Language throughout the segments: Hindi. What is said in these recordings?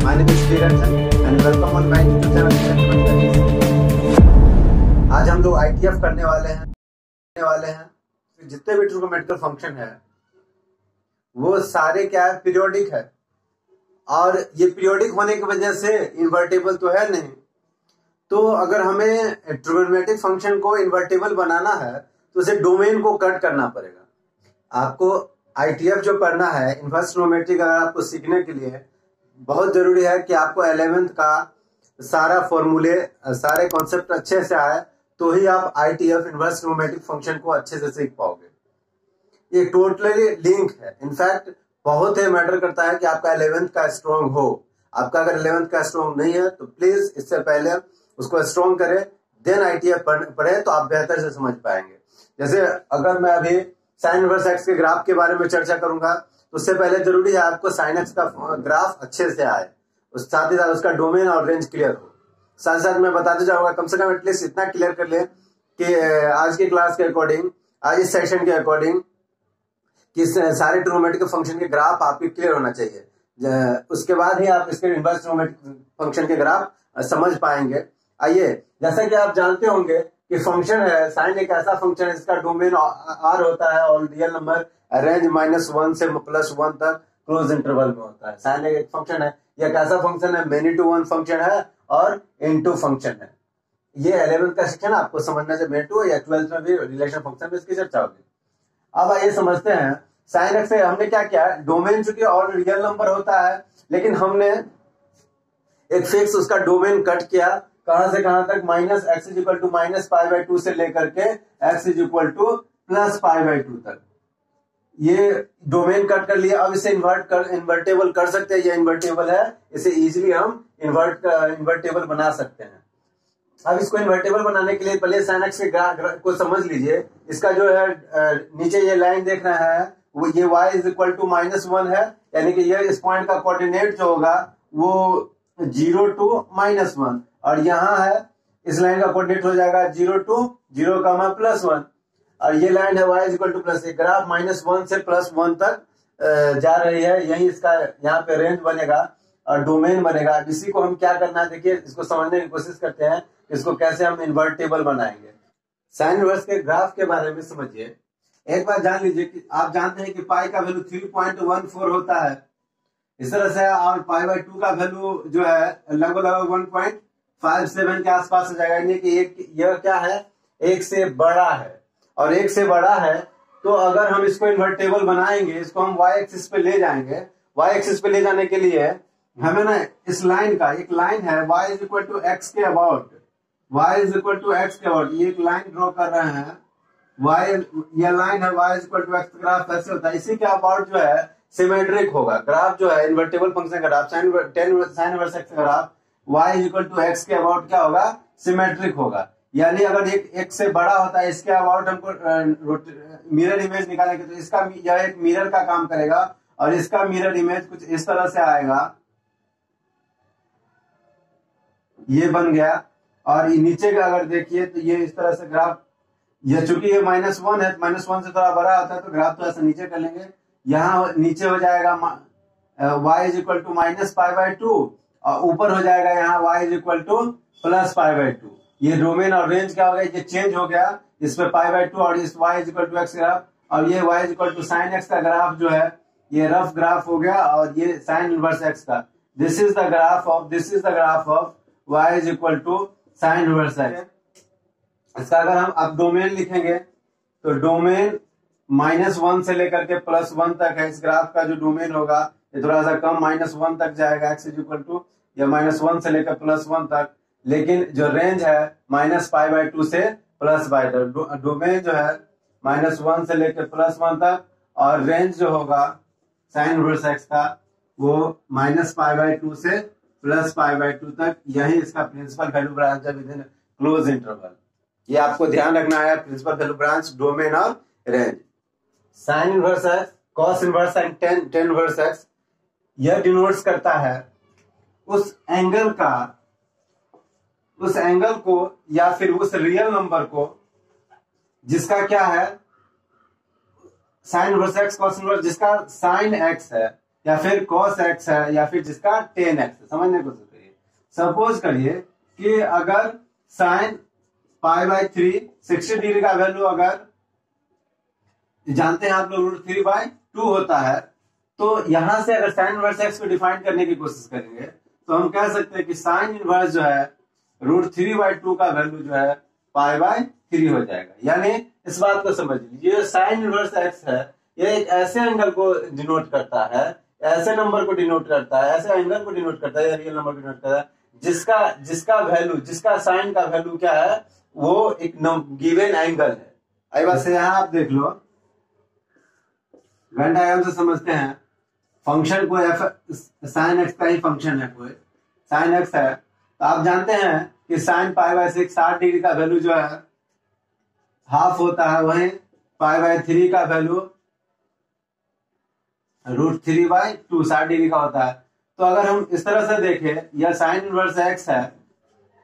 My name is Niranjan and welcome on my YouTube channel. आज हम लोग ITF करने वाले हैं। जितने भी ट्रिग्नोमेट्रिकल फंक्शन है वो सारे क्या है, पीरियोडिक है। और ये पीरियोडिक होने की वजह से इन्वर्टेबल तो है नहीं। तो अगर हमें ट्रिग्नोमेट्रिक फंक्शन को इन्वर्टेबल बनाना है तो उसे डोमेन को कट करना पड़ेगा। आपको ITF जो पढ़ना है, इनवर्स ट्रिग्नोमेट्रिक, अगर आपको सीखने के लिए बहुत जरूरी है कि आपको 11th का सारा फॉर्मूले, सारे कॉन्सेप्ट अच्छे से आए, तो ही आप ITF इनवर्स ट्रिग्नोमेट्रिक फंक्शन को अच्छे से सीख पाओगे। ये टोटली लिंक है। इनफैक्ट बहुत ही मैटर करता है कि आपका 11th का स्ट्रॉन्ग हो। आपका अगर 11th का स्ट्रॉन्ग नहीं है तो प्लीज इससे पहले उसको स्ट्रॉन्ग करें, देन ITF पढ़े तो आप बेहतर से समझ पाएंगे। जैसे अगर मैं अभी साइन इनवर्स एक्स के ग्राफ के बारे में चर्चा करूंगा तो उससे पहले जरूरी है आपको साइन एक्स का ग्राफ अच्छे से आए, उस साथ ही साथ उसका डोमेन और रेंज क्लियर हो। साथ साथ मैं बताते जाऊंगा, कम से कम एटलीस्ट इतना क्लियर कर ले कि आज की क्लास के अकॉर्डिंग, आज इस सेशन के अकॉर्डिंग, कि सारे ट्रिग्नोमेट्रिक फंक्शन के ग्राफ आपके क्लियर होना चाहिए। उसके बाद ही आप इसके इनवर्स ट्रिग्नोमेट्रिक फंक्शन के ग्राफ समझ पाएंगे। आइए, जैसा कि आप जानते होंगे कि फंक्शन है साइन एक ऐसा फंक्शन है जिसका डोमेन R होता है और रियल नंबर रेंज -1 से +1 तक क्लोज इंटरवल में होता है। साइन एक फंक्शन है, यह एक ऐसा फंक्शन है, मेनी टू वन फंक्शन है और इनटू फंक्शन है। ये 11th का सेक्शन आपको समझना चाहिए, मेनी टू, या 12th में भी रिलेशन फंक्शन में इसकी चर्चा होगी। अब आइए समझते हैं साइन एक्स से हमने क्या किया। डोमेन चूंकि और रियल नंबर होता है, लेकिन हमने एक फिक्स उसका डोमेन कट किया। कहां से कहां तक? -x = -π/2 से लेकर के x = +π/2 तक ये डोमेन कट कर लिया। अब इसे इन्वर्टेबल कर सकते हैं। ये इन्वर्टेबल है, इसे इजीली हम इन्वर्टेबल बना सकते हैं। अब इसको इन्वर्टेबल बनाने के लिए पहले साइन एक्स के ग्राफ को समझ लीजिए। इसका जो है नीचे ये लाइन देख रहे हैं, वो ये y = -1 है, यानी कि ये इस पॉइंट का कोऑर्डिनेट जो होगा वो 0 to -1, और यहाँ है इस लाइन का कोऑर्डिनेट हो जाएगा 0 to 0, +1, और ये लाइन है y = ग्राफ -1 से +1 तक जा रही है। यही इसका यहाँ पे रेंज बनेगा और डोमेन बनेगा। इसी को हम क्या करना है, देखिए इसको समझने की कोशिश करते हैं, इसको कैसे हम इन्वर्टेबल बनाएंगे। साइन इनवर्स के ग्राफ के बारे में समझिए। एक बार जान लीजिए कि आप जानते हैं कि पाई का वैल्यू 3.14 होता है। इस तरह से, और π/2 का वैल्यू जो है लगभग 1.57 के आसपास हो जाएगा। यानी कि यह क्या है, 1 से बड़ा है, और 1 से बड़ा है तो अगर हम इसको इन्वर्टेबल बनाएंगे, इसको हम y एक्सिस पे ले जाएंगे। y एक्सिस पे ले जाने के लिए हमें ना इस लाइन का, एक लाइन है y = x के अबाउट, ये एक लाइन ड्रॉ कर रहे हैं। ये लाइन है y = x, ग्राफ ऐसे होता है। इसी के अबाउट जो है सिमेट्रिक होगा ग्राफ, जो है इन्वर्टेबल फंक्शन का ग्राफ, साइन इनवर्स एक्स का ग्राफ y = x के अबाउट क्या होगा, सिमेट्रिक होगा। यानी अगर एक से बड़ा होता है, इसके अबाउट हमको मिरर इमेज निकालेंगे तो इसका यह एक मिरर का काम करेगा, और इसका मिरर इमेज कुछ इस तरह से आएगा, ये बन गया। और नीचे का अगर देखिए तो ये इस तरह से ग्राफ, ये चूंकि ये -1 है, -1 से थोड़ा बड़ा होता है तो ग्राफ थोड़ा सा नीचे कर लेंगे। यहाँ नीचे हो जाएगा y = -π/2, और ऊपर हो जाएगा यहाँ y = +π/2। ये डोमेन और रेंज क्या हो गया, ये चेंज हो गया, इस पे π/2 और इस y = x ग्राफ, और ये y = sin x का ग्राफ जो है ये रफ ग्राफ हो गया, और ये साइन इनवर्स x का। This is the graph of y = sin inverse x। इसका अगर हम अब डोमेन लिखेंगे तो डोमेन -1 से लेकर के +1 तक है। इस ग्राफ का जो डोमेन होगा ये थोड़ा सा कम, -1 तक जाएगा, x = या -1 से लेकर +1 तक। लेकिन जो रेंज है -π/2 से +π, डोमेन जो है -1 से लेकर +1 तक, और रेंज जो होगा साइन इनवर्स x का वो -π/2 से +π/2 तक। यही इसका प्रिंसिपल वैल्यू ब्रांच है विद इन क्लोज इंटरवल। ये आपको ध्यान रखना है, प्रिंसिपल वैल्यू ब्रांच, डोमेन और range. Sine inverse x, cos inverse and tan inverse x, यह डिनोट्स करता है उस एंगल को या फिर उस रियल नंबर को जिसका क्या है, sine inverse x, cos inverse, जिसका साइन एक्स है या फिर cos x है या फिर जिसका tan x है। समझने की कोशिश करिए। सपोज करिए कि अगर sin π/3 60 डिग्री का वैल्यू अगर जानते हैं आप लोग √3/2 होता है, तो यहां से अगर साइन इनवर्स x को डिफाइन करने की कोशिश करेंगे तो हम कह सकते हैं कि साइन इनवर्स जो है √3/2 का वैल्यू जो है π/3 हो जाएगा। यानी इस बात को समझ लीजिए, जो साइन इनवर्स x है ये एक ऐसे एंगल को डिनोट करता है, ऐसे नंबर को डिनोट करता है, ऐसे एंगल को डिनोट करता है या रियल नंबर को डिनोट करता है जिसका वैल्यू, जिसका साइन का वैल्यू क्या है, वो एक गिवन एंगल है। आई बात से यहां आप देख लो, वेन डायग्राम से समझते हैं फंक्शन को साइन एक्स का ही फंक्शन है, कोई साइन एक्स है तो आप जानते हैं कि साइन π/6 60 डिग्री का वैल्यू जो है हाफ होता है, वहीं π/3 का वैल्यू √3/2 60 डिग्री का होता है। तो अगर हम इस तरह से देखें, यह साइन इनवर्स एक्स है,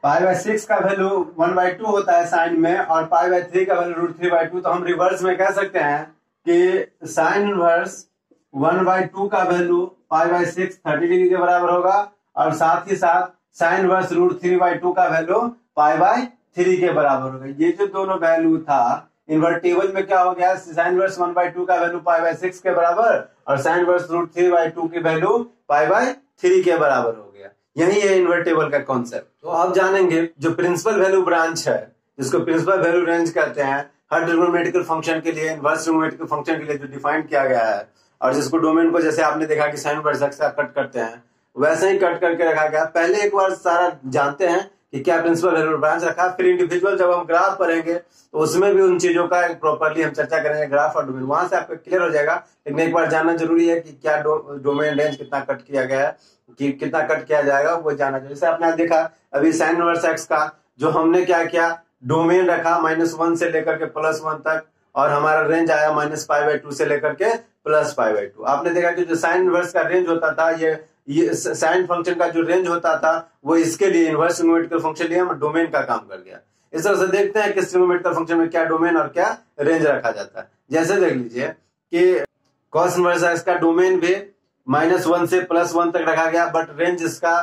π/6 का वैल्यू 1/2 होता है साइन में और π/3 का वैल्यू √3/2, तो हम रिवर्स में कह सकते हैं कि साइन इनवर्स 1/2 का वैल्यू π/6 30 डिग्री के बराबर होगा और साथ ही साथ साइन इनवर्स √3/2 का वैल्यू π/3 के बराबर होगा। ये जो दोनों वैल्यू था इन्वर्टेबल में क्या हो गया, साइन इनवर्स 1/2 का वैल्यू π/6 के बराबर और साइन इनवर्स √3/2 की वैल्यू π/3 के बराबर हो गया। यही है इन्वर्टेबल का कॉन्सेप्ट। तो आप जानेंगे जो प्रिंसिपल वैल्यू ब्रांच है, जिसको प्रिंसिपल वैल्यू रेंज कहते हैं, हर ट्रिग्नोमेट्रिकल फंक्शन के लिए, इनवर्स ट्रिग्नोमेट्रिकल फंक्शन के लिए जो डिफाइन किया गया है, और जिसको डोमेन को जैसे आपने देखा कि साइन इनवर्स एक्स का कट करते हैं वैसे ही कट करके रखा गया। पहले एक बार सारा जानते हैं कि क्या प्रिंसिपल वैल्यू ब्रांच रखा, फिर इंडिविजुअल जब हम ग्राफ पढ़ेंगे तो उसमें भी उन चीजों का प्रॉपर्ली हम चर्चा करेंगे, ग्राफ और डोमेन, वहां से आपको क्लियर हो जाएगा। लेकिन एक बार जानना जरूरी है कि क्या डोमेन रेंज कितना कट किया गया है, कि कितना कट किया जाएगा वो जानना चाहिए। जैसे आपने देखा अभी साइन इनवर्स एक्स का जो हमने क्या किया, डोमेन रखा -1 से लेकर के +1 तक और हमारा रेंज आया -π/2 से लेकर के +π/2। आपने देखा कि जो साइन इनवर्स का रेंज होता था, ये साइन फंक्शन का जो रेंज होता था वो इसके लिए इनवर्स ट्रिग्नोमेट्रिकल फंक्शन लिए डोमेन का काम कर गया। इस तरह से देखते हैं कि ट्रिग्नोमेट्रिकल फंक्शन में क्या डोमेन और क्या रेंज रखा जाता है। जैसे देख लीजिए कि कॉस इनवर्स एक्स का डोमेन भी -1 से +1 तक रखा गया, बट रेंज इसका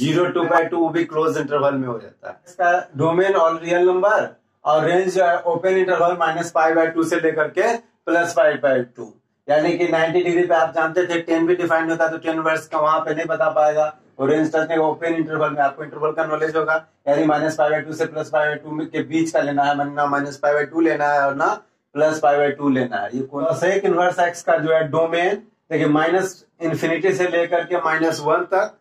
0 to π2 वो भी क्लोज इंटरवल में हो जाता है। इसका डोमेन ऑल रियल नंबर और रेंज ओपन इंटरवल -π/2 से लेकर के +π/2, यानी कि 90 डिग्री पे आप जानते थे 10 भी डिफाइन होता है, तो 10 वर्स का वहां पे नहीं बता पाएगा। और रेंज टचने का ओपन इंटरवल में आपको इंटरवल का नॉलेज होगा, यानी -π/2 से +π/2 के बीच का लेना है, ना -π/2 लेना है और ना +π/2 लेना है। ये कोसेक इनवर्स एक्स का जो है डोमेन देखिए -∞ से लेकर के -1 तक,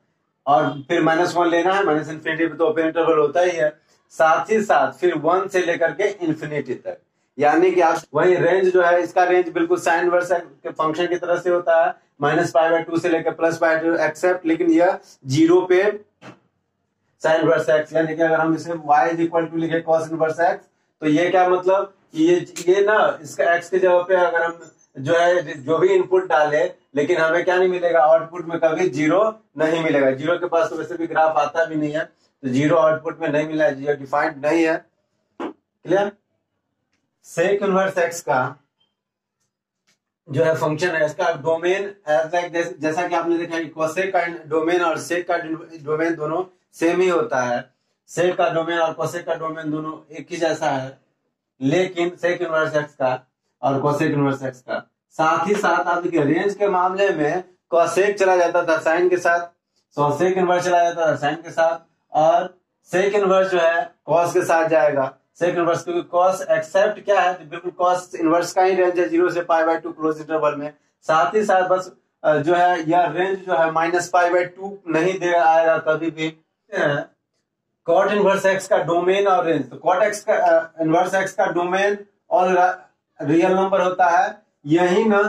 और फिर -1 लेना है, -∞ पे तो ओपन इंटरवल होता ही है, साथ ही साथ फिर 1 से लेकर के ∞ तक, यानी कि आप वही रेंज जो है, इसका रेंज बिल्कुल साइन इनवर्स के फंक्शन की तरह से होता है, -π/2 से लेकर +π/2 एक्सेप्ट, लेकिन यह 0 पे साइन इनवर्स एक्स, यानी कि अगर हम इसे y = लिखे cos इनवर्स एक्स, तो ये क्या मतलब ये ना इसका x की जगह पे अगर हम जो है जो भी इनपुट डाले, लेकिन हमें क्या नहीं मिलेगा, आउटपुट में कभी 0 नहीं मिलेगा। 0 के पास तो वैसे भी ग्राफ आता भी नहीं है, तो 0 आउटपुट में नहीं मिला है, 0 डिफाइंड नहीं है। क्लियर? सेक इनवर्स एक्स का जो है फंक्शन है, इसका डोमेन जैसा कि आपने देखा कि कोसेक का डोमेन और सेक का डोमेन दोनों सेम ही होता है। सेक का डोमेन और कोसेक का डोमेन दोनों एक ही जैसा है, लेकिन सेक इनवर्स एक्स का और कोसेक इनवर्स एक्स का साथ ही साथ आप देखिए रेंज के मामले में कोसेक चला जाता था साइन के साथ, सेक इनवर्स चला जाता था साइन के साथ, और सेक इनवर्स जो है कॉस के साथ जाएगा। सेक इनवर्स क्योंकि कॉस एक्सेप्ट क्या है, तो बिल्कुल कॉस इनवर्स का ही रेंज है 0 से π/2 क्लोज इंटरवल में। साथ ही साथ बस जो है यह रेंज जो है -π/2 नहीं दे आएगा कभी भी। कॉट इनवर्स एक्स का डोमेन और रेंज, तो कॉट एक्स का इनवर्स एक्स का डोमेन और रियल नंबर होता है, यही ना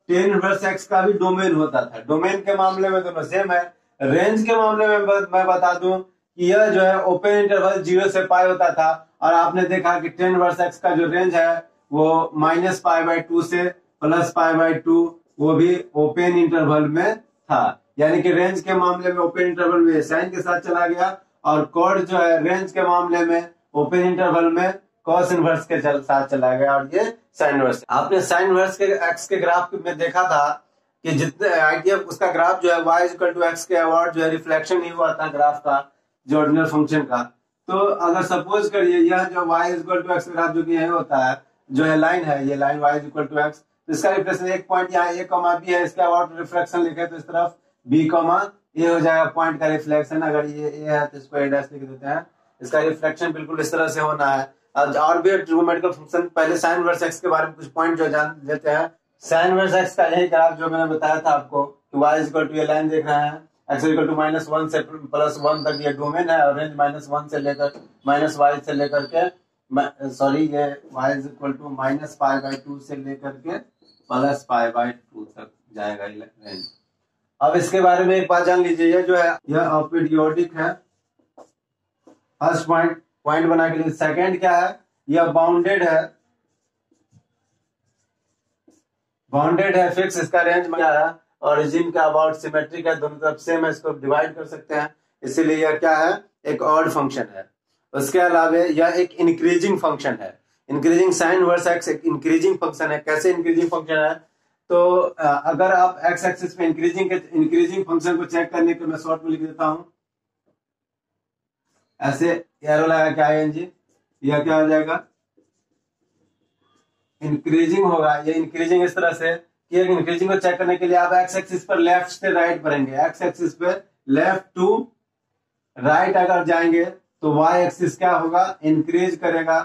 टेन इनवर्स एक्स का भी डोमेन होता था। डोमेन के मामले में दोनों सेम है। रेंज के मामले में मैं बता दूं कि यह जो है ओपन इंटरवल 0 से π होता था, और आपने देखा कि 10 इनवर्स एक्स का जो रेंज है वो -π/2 से +π/2 वो भी ओपन इंटरवल में था, यानी कि रेंज के मामले में ओपन इंटरवल में साइन के साथ चला गया, और कॉट जो है रेंज के मामले में ओपन इंटरवल में कॉस इनवर्स के साथ चला गया, और ये साइन इनवर्स। आपने साइन इनवर्स के एक्स के ग्राफ में देखा था कि जितने आईटीएफ उसका ग्राफ जो है y इक्वल टू एक्स के अबाउट जो है रिफ्लेक्शन ही हुआ था ग्राफ का, जो ऑर्डिनल फंक्शन का। तो अगर सपोज करिए यह जो y equal to x graph जो कि यही होता है, जो है लाइन है, ये line y equal to x, तो इसका रिफ्लेक्शन एक पॉइंट यहाँ a कॉमा b है, इसके अबाउट रिफ्लेक्शन लिखे तो इस तरफ b कॉमा a हो जाएगा पॉइंट का रिफ्लेक्शन। अगर ये a है तो इसको a डैश लिख देते हैं। इसका रिफ्लेक्शन बिल्कुल इस तरह से होना है। और भी ट्रिग्नोमेट्रिकल फंक्शन, पहले साइन वर्स एक्स के बारे में कुछ पॉइंट जो जान लेते हैं। साइन वर्स एक्स का यही ग्राफ जो मैंने बताया था आपको कि y इक्वल टू ये लाइन देख रहे हैं, x इक्वल टू -1 से +1 तक ये डोमेन है, और रेंज -1 से लेकर -y से लेकर के सॉरी ये y इक्वल टू -π/2 से लेकर के +π/2 तक जाएगा ये रेंज। अब इसके बारे में एक बात जान लीजिए, ये जो है यह अपीरियोडिक है। फर्स्ट पॉइंट बना के लिए। सेकंड क्या है, यह बाउंडेड है फिक्स, इसका रेंज क्या है, ओरिजिन का अबाउट सिमेट्रिक है, दोनों तरफ सेम है, इसको डिवाइड कर सकते हैं, इसीलिए यह क्या है, एक ऑड फंक्शन है। उसके अलावा यह एक इंक्रीजिंग फंक्शन है। इंक्रीजिंग साइन वर्स एक्स एक इंक्रीजिंग फंक्शन है। कैसे इंक्रीजिंग फंक्शन है, तो अगर आप एक्स एक्सिस पे इंक्रीजिंग फंक्शन को चेक करने के मैं शॉर्ट में लिख देता हूं, ऐसे एरो लगा के आएंगे, यह क्या हो जाएगा, इंक्रीजिंग होगा। ये इंक्रीजिंग इस तरह से कि इंक्रीजिंग को चेक करने के लिए आप एक्स एक्सिस पर लेफ्ट से राइट बढ़ेंगे, एक्स एक्सिस पे लेफ्ट टू राइट अगर जाएंगे तो वाई एक्सिस क्या होगा, इंक्रीज करेगा,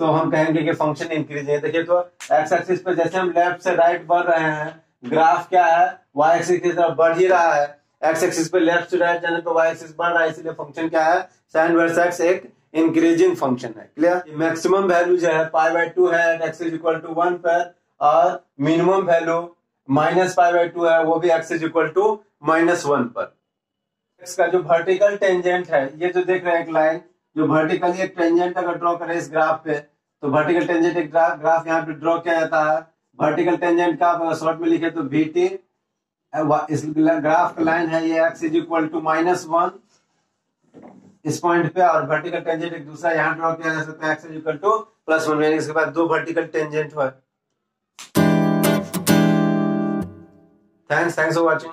तो हम कहेंगे कि फंक्शन इंक्रीजिंग है। देखिए तो एक्स एक्सिस पे जैसे हम लेफ्ट से राइट बढ़ रहे हैं, ग्राफ क्या है, वाई एक्सिस की तरफ बढ़ ही रहा है। एक्स एक्सिस पे लेफ्ट से राइट जाने पे वाई एक्सिस बढ़ रहा है, इसलिए फंक्शन क्या है, साइन वर्स एक्स एक इंक्रीजिंग फंक्शन है। क्लियर। मैक्सिमम वैल्यू जो है π/2 है x इक्वल टू 1 पर, और मिनिमम वैल्यू -π/2 है, वो भी x इक्वल टू -1 पर। x का जो वर्टिकल टेंजेंट है, ये जो देख रहे हैं एक लाइन जो वर्टिकली एक टेंजेंट अगर ड्रॉ करें इस ग्राफ पे, तो वर्टिकल टेंजेंट एक ग्राफ यहाँ पे ड्रॉ किया जाता है। वर्टिकल टेंजेंट का अगर शॉर्ट में लिखे तो vt, इस ग्राफ का लाइन है ये x इक्वल टू -1 इस पॉइंट पे, और वर्टिकल टेंजेंट एक दूसरा यहाँ ड्रॉ किया जा सकता है x इक्वल टू +1। इसके बाद दो वर्टिकल टेंजेंट हुआ। Thanks for watching.